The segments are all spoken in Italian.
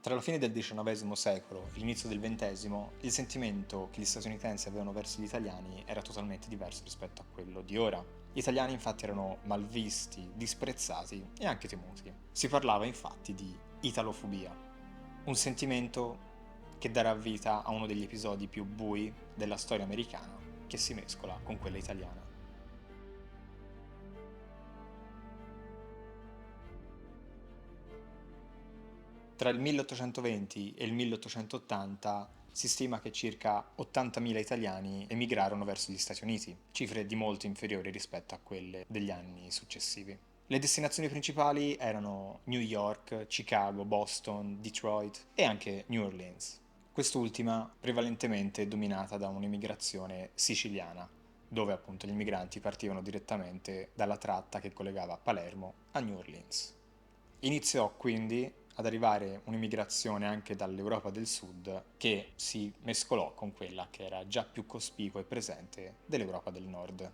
Tra la fine del XIX secolo e l'inizio del XX, il sentimento che gli statunitensi avevano verso gli italiani era totalmente diverso rispetto a quello di ora. Gli italiani infatti erano malvisti, disprezzati e anche temuti. Si parlava infatti di italofobia, un sentimento che darà vita a uno degli episodi più bui della storia americana che si mescola con quella italiana. Tra il 1820 e il 1880 si stima che circa 80.000 italiani emigrarono verso gli Stati Uniti, cifre di molto inferiori rispetto a quelle degli anni successivi. Le destinazioni principali erano New York, Chicago, Boston, Detroit e anche New Orleans. Quest'ultima prevalentemente dominata da un'emigrazione siciliana, dove appunto gli immigranti partivano direttamente dalla tratta che collegava Palermo a New Orleans. Iniziò quindi ad arrivare un'immigrazione anche dall'Europa del Sud che si mescolò con quella che era già più cospicua e presente dell'Europa del Nord.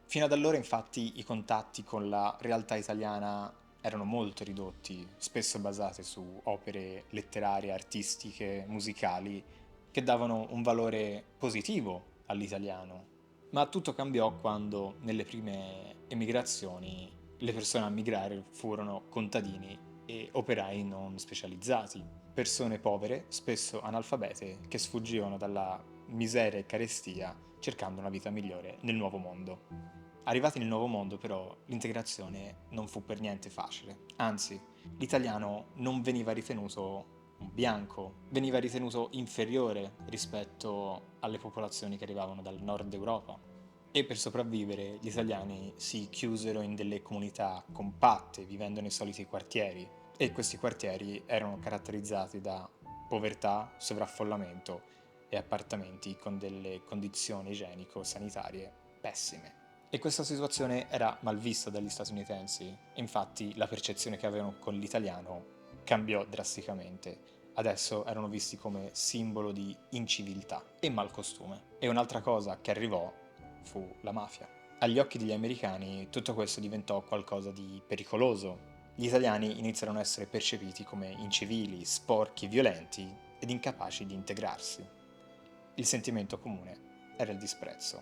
Fino ad allora infatti i contatti con la realtà italiana erano molto ridotti, spesso basate su opere letterarie, artistiche, musicali, che davano un valore positivo all'italiano. Ma tutto cambiò quando nelle prime emigrazioni le persone a migrare furono contadini e operai non specializzati, persone povere, spesso analfabete, che sfuggivano dalla miseria e carestia cercando una vita migliore nel nuovo mondo. Arrivati nel nuovo mondo però l'integrazione non fu per niente facile, anzi l'italiano non veniva ritenuto un bianco, veniva ritenuto inferiore rispetto alle popolazioni che arrivavano dal nord Europa. E per sopravvivere gli italiani si chiusero in delle comunità compatte, vivendo nei soliti quartieri, e questi quartieri erano caratterizzati da povertà, sovraffollamento e appartamenti con delle condizioni igienico-sanitarie pessime. E questa situazione era mal vista dagli statunitensi, e infatti la percezione che avevano con l'italiano cambiò drasticamente. Adesso erano visti come simbolo di inciviltà e malcostume. E un'altra cosa che arrivò fu la mafia. Agli occhi degli americani tutto questo diventò qualcosa di pericoloso. Gli italiani iniziarono a essere percepiti come incivili, sporchi, violenti ed incapaci di integrarsi. Il sentimento comune era il disprezzo.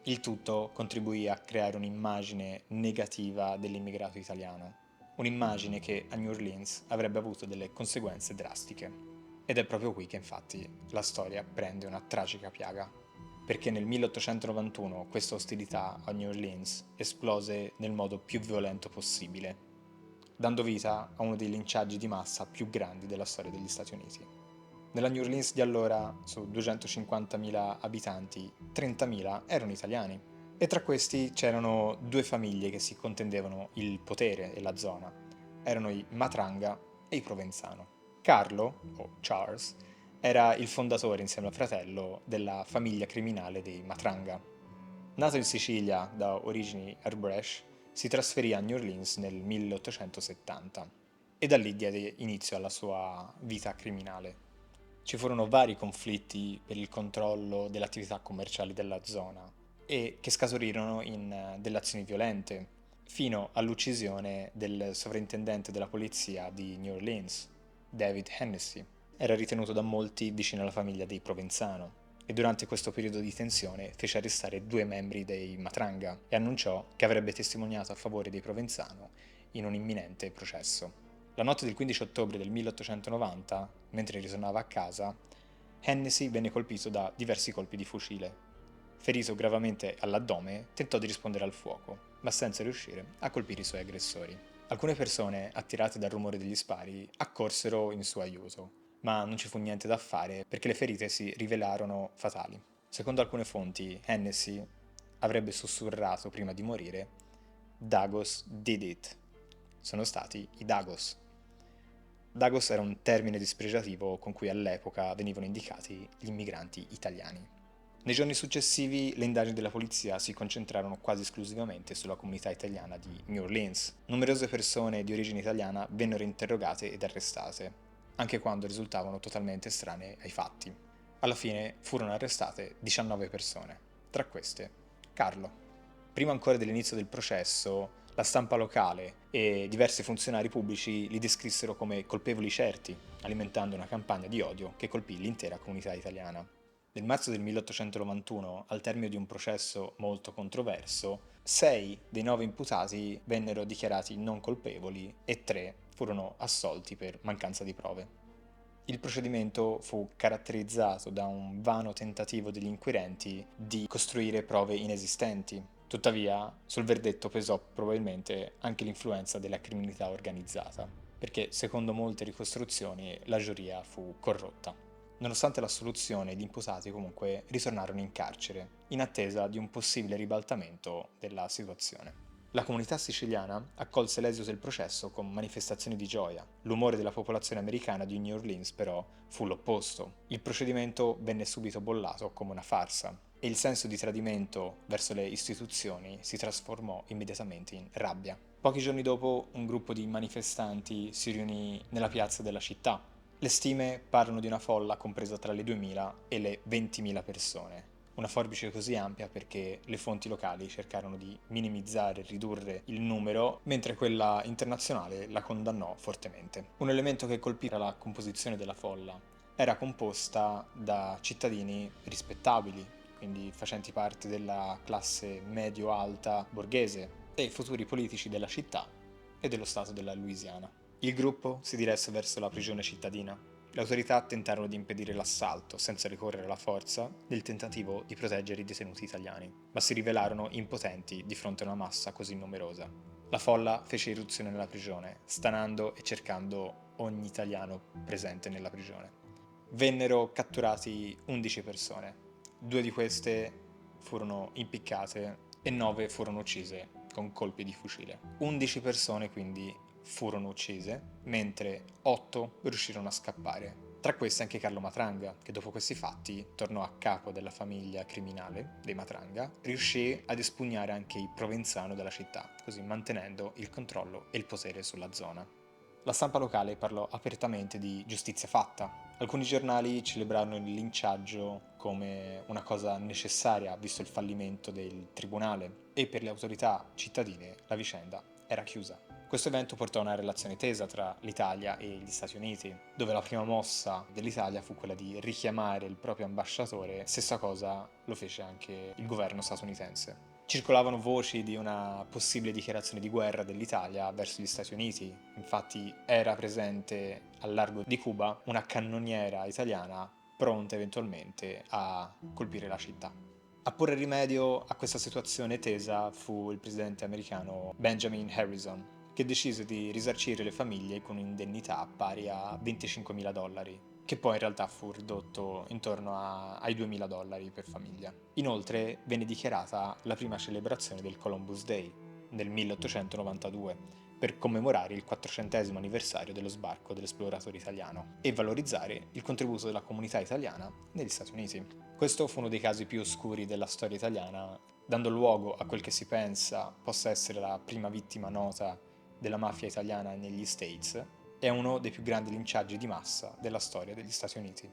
Il tutto contribuì a creare un'immagine negativa dell'immigrato italiano, un'immagine che a New Orleans avrebbe avuto delle conseguenze drastiche. Ed è proprio qui che infatti la storia prende una tragica piaga, perché nel 1891 questa ostilità a New Orleans esplose nel modo più violento possibile, dando vita a uno dei linciaggi di massa più grandi della storia degli Stati Uniti. Nella New Orleans di allora, su 250.000 abitanti, 30.000 erano italiani. E tra questi c'erano due famiglie che si contendevano il potere e la zona. Erano i Matranga e i Provenzano. Carlo, o Charles, era il fondatore insieme al fratello della famiglia criminale dei Matranga. Nato in Sicilia da origini Herbrecht, si trasferì a New Orleans nel 1870 e da lì diede inizio alla sua vita criminale. Ci furono vari conflitti per il controllo delle attività commerciali della zona e che scaturirono in delle azioni violente, fino all'uccisione del sovrintendente della polizia di New Orleans, David Hennessy. Era ritenuto da molti vicino alla famiglia dei Provenzano e durante questo periodo di tensione fece arrestare due membri dei Matranga e annunciò che avrebbe testimoniato a favore dei Provenzano in un imminente processo. La notte del 15 ottobre del 1890, mentre ritornava a casa, Hennessy venne colpito da diversi colpi di fucile. Ferito gravemente all'addome, tentò di rispondere al fuoco, ma senza riuscire a colpire i suoi aggressori. Alcune persone, attirate dal rumore degli spari, accorsero in suo aiuto, ma non ci fu niente da fare perché le ferite si rivelarono fatali. Secondo alcune fonti, Hennessy avrebbe sussurrato prima di morire: "Dagos did it". Sono stati i Dagos. Dagos era un termine dispregiativo con cui all'epoca venivano indicati gli immigranti italiani. Nei giorni successivi le indagini della polizia si concentrarono quasi esclusivamente sulla comunità italiana di New Orleans. Numerose persone di origine italiana vennero interrogate ed arrestate, anche quando risultavano totalmente estranee ai fatti. Alla fine furono arrestate 19 persone, tra queste Carlo. Prima ancora dell'inizio del processo, La stampa locale e diversi funzionari pubblici li descrissero come colpevoli certi, alimentando una campagna di odio che colpì l'intera comunità italiana. Nel marzo del 1891, al termine di un processo molto controverso, 6 dei 9 imputati vennero dichiarati non colpevoli e 3 furono assolti per mancanza di prove. Il procedimento fu caratterizzato da un vano tentativo degli inquirenti di costruire prove inesistenti. Tuttavia, sul verdetto pesò probabilmente anche l'influenza della criminalità organizzata, perché secondo molte ricostruzioni la giuria fu corrotta. Nonostante l'assoluzione, gli imputati comunque ritornarono in carcere, in attesa di un possibile ribaltamento della situazione. La comunità siciliana accolse l'esito del processo con manifestazioni di gioia. L'umore della popolazione americana di New Orleans, però, fu l'opposto. Il procedimento venne subito bollato come una farsa e il senso di tradimento verso le istituzioni si trasformò immediatamente in rabbia. Pochi giorni dopo, un gruppo di manifestanti si riunì nella piazza della città. Le stime parlano di una folla compresa tra le 2.000 e le 20.000 persone. Una forbice così ampia perché le fonti locali cercarono di minimizzare e ridurre il numero, mentre quella internazionale la condannò fortemente. Un elemento che colpì la composizione della folla era composta da cittadini rispettabili, quindi facenti parte della classe medio-alta borghese, e futuri politici della città e dello stato della Louisiana. Il gruppo si diresse verso la prigione cittadina. Le autorità tentarono di impedire l'assalto, senza ricorrere alla forza, nel tentativo di proteggere i detenuti italiani, ma si rivelarono impotenti di fronte a una massa così numerosa. La folla fece irruzione nella prigione, stanando e cercando ogni italiano presente nella prigione. Vennero catturati 11 persone. 2 di queste furono impiccate e 9 furono uccise con colpi di fucile. 11 persone quindi furono uccise, mentre 8 riuscirono a scappare. Tra queste anche Carlo Matranga, che dopo questi fatti tornò a capo della famiglia criminale dei Matranga, riuscì ad espugnare anche i Provenzano della città, così mantenendo il controllo e il potere sulla zona. La stampa locale parlò apertamente di giustizia fatta. Alcuni giornali celebrarono il linciaggio come una cosa necessaria visto il fallimento del tribunale e per le autorità cittadine la vicenda era chiusa. Questo evento portò a una relazione tesa tra l'Italia e gli Stati Uniti, dove la prima mossa dell'Italia fu quella di richiamare il proprio ambasciatore, stessa cosa lo fece anche il governo statunitense. Circolavano voci di una possibile dichiarazione di guerra dell'Italia verso gli Stati Uniti, infatti era presente al largo di Cuba una cannoniera italiana pronta eventualmente a colpire la città. A porre rimedio a questa situazione tesa fu il presidente americano Benjamin Harrison, che decise di risarcire le famiglie con un'indennità pari a $25.000, che poi in realtà fu ridotto intorno ai $2.000 per famiglia. Inoltre venne dichiarata la prima celebrazione del Columbus Day nel 1892 per commemorare il 400° anniversario dello sbarco dell'esploratore italiano e valorizzare il contributo della comunità italiana negli Stati Uniti. Questo fu uno dei casi più oscuri della storia italiana, dando luogo a quel che si pensa possa essere la prima vittima nota della mafia italiana negli States, è uno dei più grandi linciaggi di massa della storia degli Stati Uniti.